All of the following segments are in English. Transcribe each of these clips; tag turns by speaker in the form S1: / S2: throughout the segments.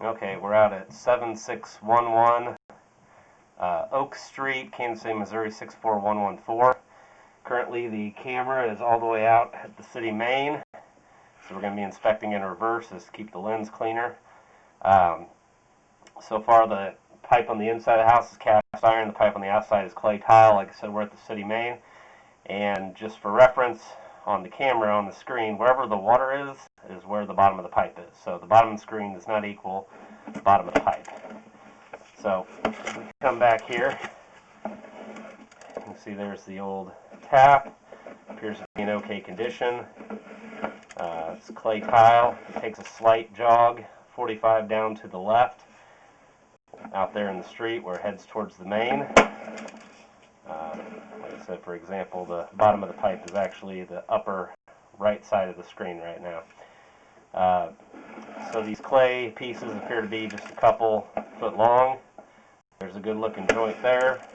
S1: Okay, we're out at 7611 Oak Street, Kansas City, Missouri 64114. Currently the camera is all the way out at the city main, so we're going to be inspecting in reverse just to keep the lens cleaner. So far the pipe on the inside of the house is cast iron, the pipe on the outside is clay tile. Like I said, we're at the city main, and just for reference, on the camera on the screen, wherever the water is where the bottom of the pipe is. So the bottom of the screen does not equal the bottom of the pipe. So we come back here, you can see there's the old tap. Appears to be in okay condition. It's clay tile. It takes a slight jog, 45 down to the left, out there in the street where it heads towards the main. Like I said, for example, the bottom of the pipe is actually the upper right side of the screen right now. So these clay pieces appear to be just a couple foot long. There's a good looking joint there.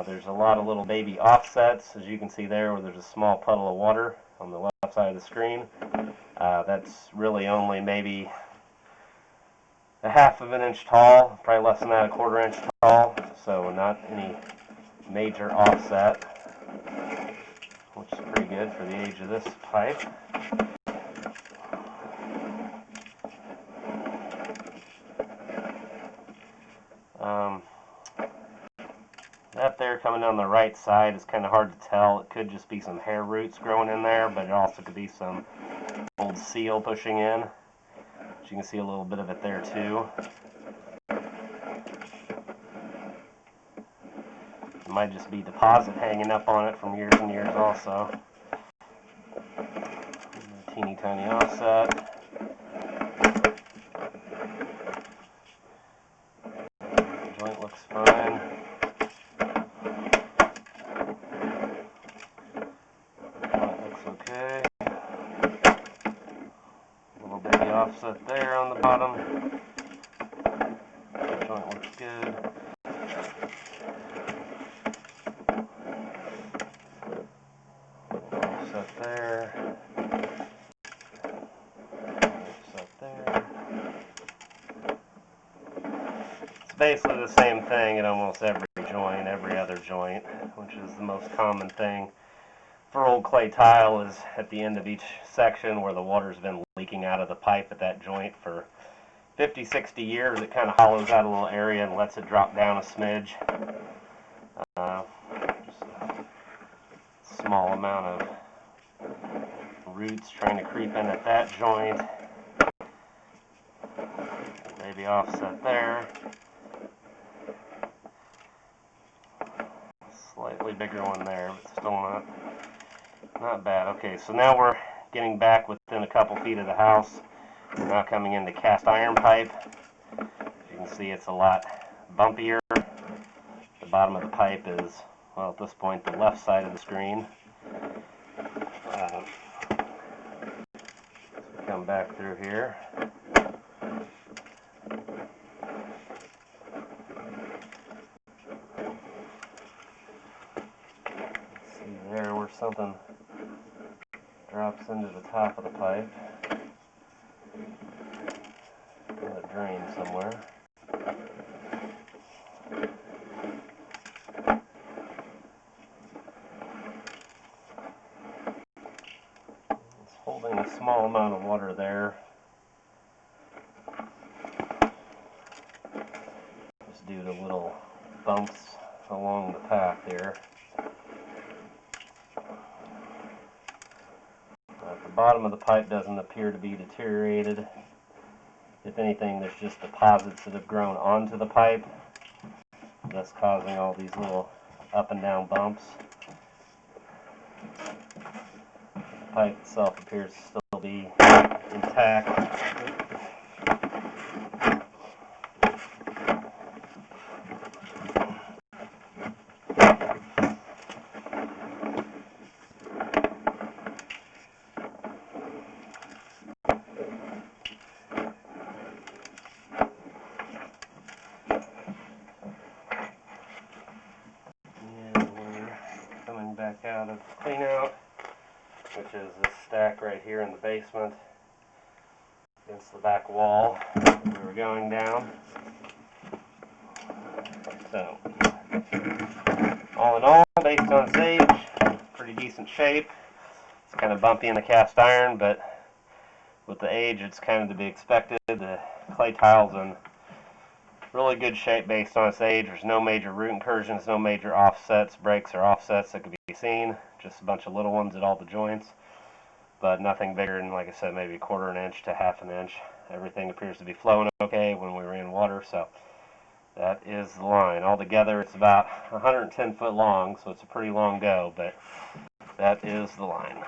S1: There's a lot of little baby offsets, as you can see there, where there's a small puddle of water on the left side of the screen. That's really only maybe a half of an inch tall, probably less than that, a quarter inch tall, so not any major offset, which is pretty good for the age of this pipe. That there coming down the right side is kind of hard to tell. It could just be some hair roots growing in there, but it also could be some old seal pushing in. But you can see a little bit of it there too. It might just be deposit hanging up on it from years and years also. A teeny tiny offset. The joint looks fine. Okay. A little baby offset there on the bottom. The joint looks good. Offset there. Offset there. It's basically the same thing at almost every joint, every other joint, which is the most common thing for old clay tile, is at the end of each section where the water's been leaking out of the pipe at that joint for 50, 60 years. It kind of hollows out a little area and lets it drop down a smidge. Just a small amount of roots trying to creep in at that joint. Maybe offset there. Slightly bigger one there, but still not bad. Okay, so now we're getting back within a couple feet of the house. We're now coming into cast iron pipe. As you can see, it's a lot bumpier. The bottom of the pipe is, well, at this point, the left side of the screen. So come back through here. See there where something drops into the top of the pipe. Let it drain somewhere. It's holding a small amount of water there. Just due to little bumps along the path here. The bottom of the pipe doesn't appear to be deteriorated. If anything, there's just deposits that have grown onto the pipe, thus causing all these little up and down bumps. The pipe itself appears to still be intact. Back out of clean out, which is this stack right here in the basement. against the back wall that we were going down. So, all in all, based on its age, pretty decent shape. It's kind of bumpy in the cast iron, but with the age, it's kind of to be expected. The clay tile's in really good shape based on its age. There's no major root incursions, no major offsets, breaks, or offsets that could be seen. Just a bunch of little ones at all the joints, but nothing bigger than, like I said, maybe a quarter an inch to half an inch. Everything appears to be flowing okay when we were in water, so that is the line. Altogether, it's about 110 foot long, so it's a pretty long go, but that is the line.